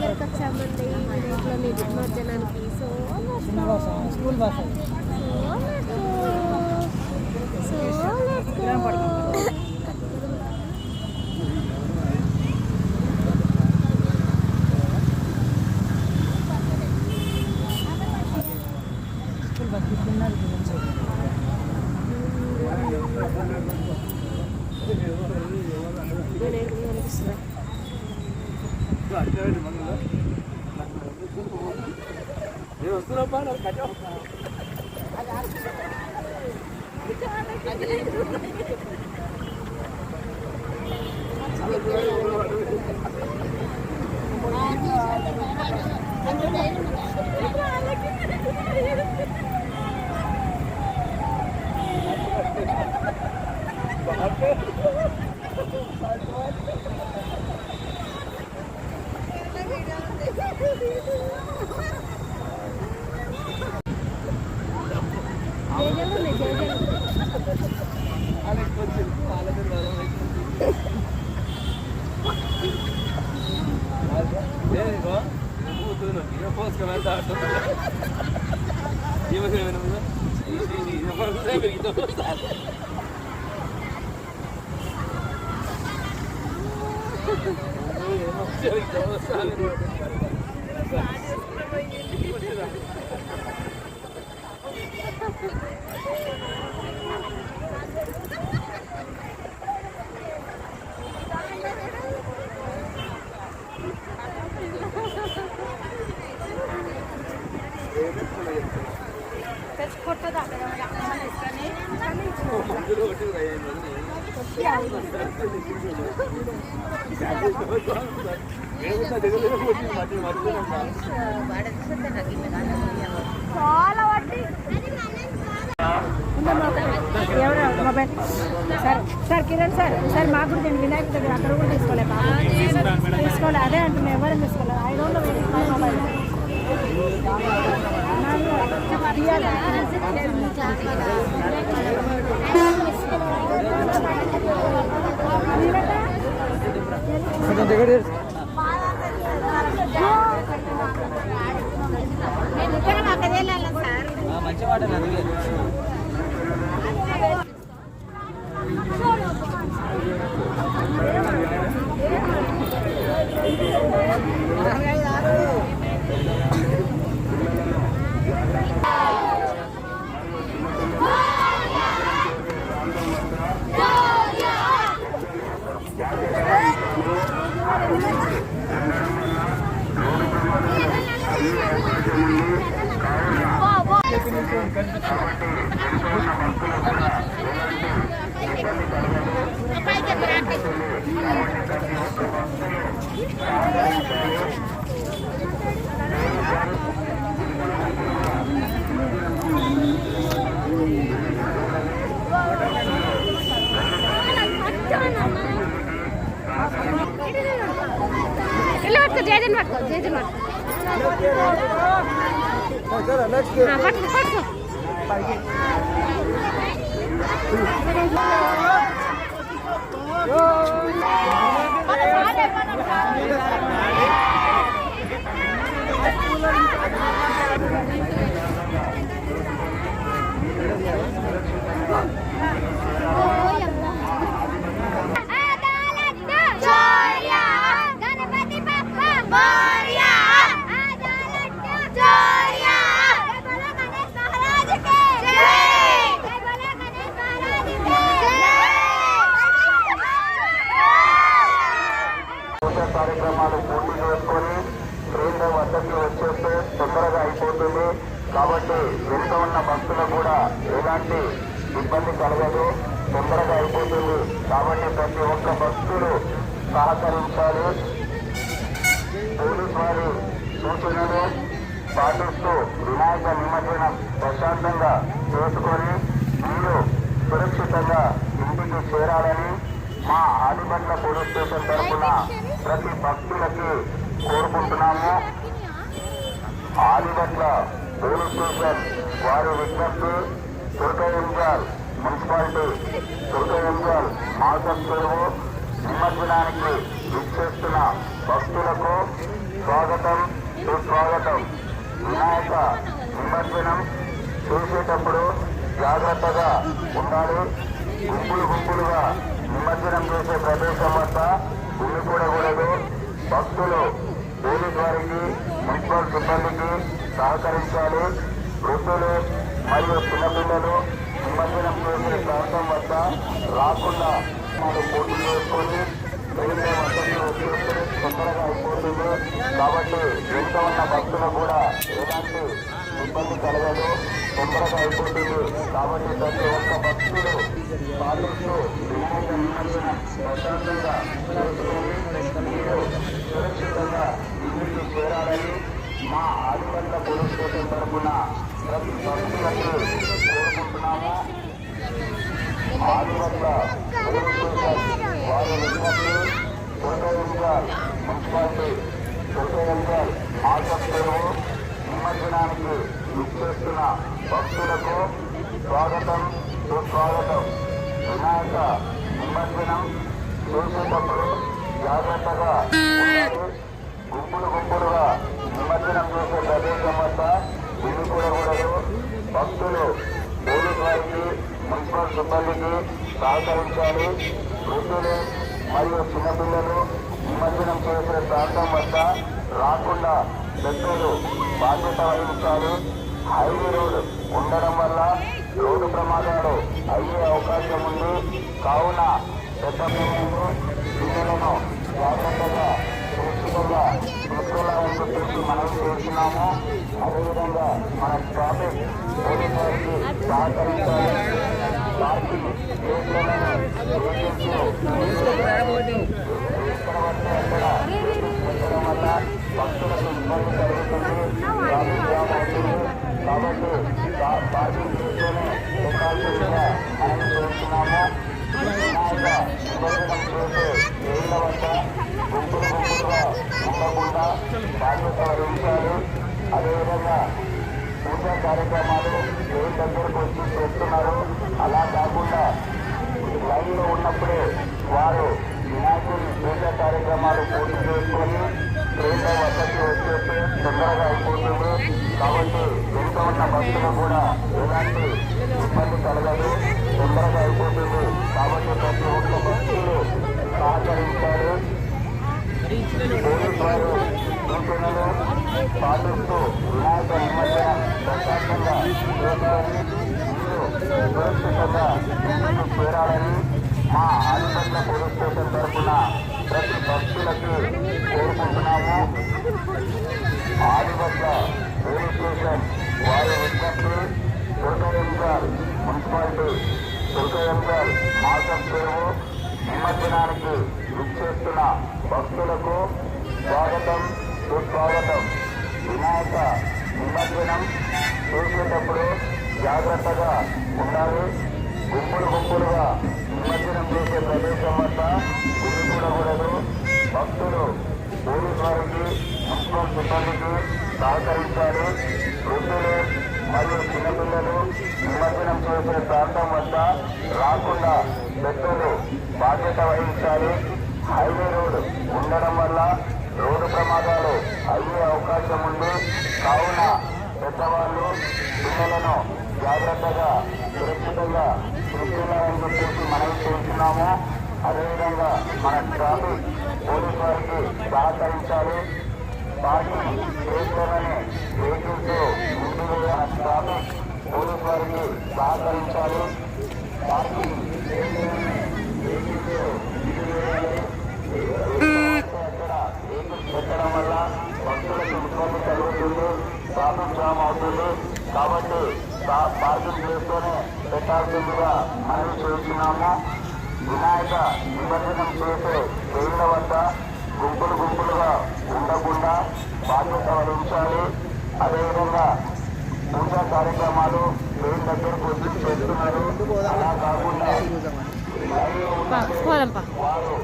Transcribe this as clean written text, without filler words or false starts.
దగ్గరికి వచ్చామండి వినాయకుల నిమజ్జనానికి. So school bus sir Kiran sir మాకు కూడా నేను వినాయకుడి దగ్గర అక్కడ కూడా తీసుకోలే అదే అంటున్నా ఎవరైనా తీసుకోలేదు. ఐ డోంట్ నో మొబైల్ మంచి మాట కార్యక్రమాలు పూర్తి చేసుకొని ట్రైన్ వద్దకి వచ్చేస్తే తొందరగా అయిపోతుంది. కాబట్టి వెనుక ఉన్న భక్తులకు కూడా ఎలాంటి ఇబ్బంది కలగదు, తొందరగా అయిపోతుంది. కాబట్టి ప్రతి ఒక్క భక్తులు సహకరించాలి. పోలీసు వారి సూచనలు పాటిస్తూ వినాయక నిమజ్జనం ప్రశాంతంగా చేసుకొని మీరు సురక్షితంగా ఇంటికి చేరాలని మా ఆదిబండ్ల పోలీస్ స్టేషన్ తరఫున ప్రతి భక్తులకి కోరుకుంటున్నాము. ఆదిబండ్ల పోలీస్ స్టేషన్ వారి విజ్ఞప్తి, తుర్కయంజాల్ మున్సిపాలిటీ, తుర్కయంజాల్ మార్కెట్ చెరువు, నిమజ్జనానికి విచ్చేస్తున్న భక్తులకు స్వాగతం సుస్వాగతం. వినాయక నిమజ్జనం చేసేటప్పుడు జాగ్రత్తగా ఉండాలి. గుంపులుగా నిమజ్జనం చేసే ప్రదేశం వద్ద గుమికూడకూడదు. భక్తులు పోలీసు వారికి మున్సిపల్ సిబ్బందికి సహకరించాలి. వృద్ధులు మరియు చిన్నపిల్లలు నిమజ్జనం చేసే ప్రాంతం వద్ద రాకుండా మనం పోటీ చేసుకొని రైల్వే వద్దకు వచ్చేస్తే తొందరగా అయిపోతుంది. కాబట్టి వెంట ఉన్న భక్తులు కూడా ఎలాంటి ఇబ్బంది కలగదు, తొందరగా అయిపోతుంది. కాబట్టి ప్రతి ఒక్క భక్తులు పాటిస్తూ వినాయక నిమజ్జనం ప్రశాంతంగా మీరు సురక్షితంగా ఇంటికి చేరాలని మా ఆదిపట్ల పోలీస్ స్టేషన్ తరఫున ప్రతి భక్తులకు కోరుకుంటున్నాము. ఆదిపట్ల పోలీస్ స్టేషన్ వారి విజ్ఞప్తి మున్సిపాలిటీ ఆసక్తులు నిమజ్జనానికి విచ్చేస్తున్న భక్తులకు స్వాగతం సుస్వాగతం. వినాయక నిమజ్జనం చేసేటప్పుడు జాగ్రత్తగా ఉండాలి. గుంపులుగా నిమజ్జనం చేసే ప్రదేశం వద్ద గుమికూడకూడదు. భక్తులు పోలీసు వారికి మున్సిపల్ సిబ్బందికి సహకరించాలి. వృద్ధులు మరియు చిన్నపిల్లలు నిమజ్జనం చేసే ప్రాంతం వద్ద రాకుండా పెద్దలు బాధ్యత వహించాలి. హైవే రోడ్డు ఉండడం వల్ల రోడ్డు ప్రమాదాలు అయ్యే అవకాశం ఉంది. కావున పెద్ద పిల్లలను జాగ్రత్తగా సురక్షితంగా తీసుకెళ్లాలని చెప్పేసి మనం చేస్తున్నాము. అదేవిధంగా మన ట్రాఫిక్ పోలీసు వారికి సహకరించాలి. పార్కింగ్ ప్లేస్లను పెట్టడం వల్ల భక్తులకు ఇబ్బంది కలుగుతుంది, ట్రాఫిక్ జామ్ అవుతుంది. కాబట్టి పార్కింగ్ ప్లేస్లోనే పెట్టాల్సిందిగా మనం చేస్తున్నాము. వినాయక నిమజ్జనం చేసే ఏళ్ల వద్ద గుంపులుగా ఉండకుండా బాధ్యత వహించాలి. అదేవిధంగా పూజా కార్యక్రమాలు దేవుని దగ్గరకు వచ్చి చేస్తున్నారు. అలా కాకుండా లైన్లో ఉన్నప్పుడే వారు వినాయకుని పూజా కార్యక్రమాలు పూర్తి చేసుకొని ట్రైన్ వద్దకు వచ్చేస్తే తొందరగా అయిపోతుంది. కాబట్టి వెంట ఉన్న భక్తులు కూడా ఎలాంటి ఇబ్బంది కలగదు, తొందరగా అయిపోతుంది. కాబట్టి ప్రతి ఒక్క భక్తులు సహకరించాలి. పోలీసు వారు సూచనలు పాటిస్తూ వినాయక నిమజ్జనం ప్రశాంతంగా చేసుకొని మీరు సురక్షితంగా ఇంటికి చేరాలని మా ఆదిపట్ల పోలీస్ స్టేషన్ తరఫున ప్రతి భక్తులకి కోరుకుంటున్నాము. ఆదిపట్ల పోలీస్ స్టేషన్ వారి విజ్ఞప్తి దుర్గయంజాల్ మున్సిపాలిటీ దుర్గయంజాల్ మాసం చెరువు నిమజ్జనానికి విచ్చేస్తున్న భక్తులకు స్వాగతం సుస్వాగతం. వినాయక నిమజ్జనం చేసేటప్పుడు జాగ్రత్తగా ఉండాలి. గుంపులుగా నిమజ్జనం చేసే ప్రదేశం వద్ద గుమికూడకూడదు. భక్తులు పోలీసు వారికి మున్సిపల్ సిబ్బందికి సహకరించాలి. వృద్ధులు మరియు చిన్నపిల్లలు నిమజ్జనం చేసే ప్రాంతం వద్ద రాకుండా పెద్దలు బాధ్యత వహించాలి. హైవే రోడ్డు ఉండడం వల్ల రోడ్డు ప్రమాదాలు అయ్యే అవకాశం ఉంది. కావున పెద్దవాళ్ళు పిల్లలను జాగ్రత్తగా సురక్షితంగా తీసుకెళ్లాలని చెప్పేసి మనం చేస్తున్నాము. అదేవిధంగా మన ట్రాఫిక్ పోలీసు వారికి సహకరించాలి. పార్కింగ్ ప్లేస్లోనే వెహికల్స్ ముందు ట్రాఫిక్ పోలీసు వారికి సహకరించాలి. పార్కింగ్ పెట్టడం వల్ల భక్తులకు ఇబ్బంది కలుగుతుంది, ట్రాఫిక్ జామ్ అవుతుంది. కాబట్టి పార్కింగ్ ప్లేస్లోనే పెట్టాల్సిందిగా మనం చేస్తున్నాము. వినాయక నిమజ్జనం చేసే ట్రైన్ల వద్ద గుంపులుగా ఉండకుండా బాధ్యత వహించాలి. అదేవిధంగా పూజా కార్యక్రమాలు ట్రైన్ దగ్గరకు వచ్చి చేస్తున్నారు. అలా కాకుండా వారు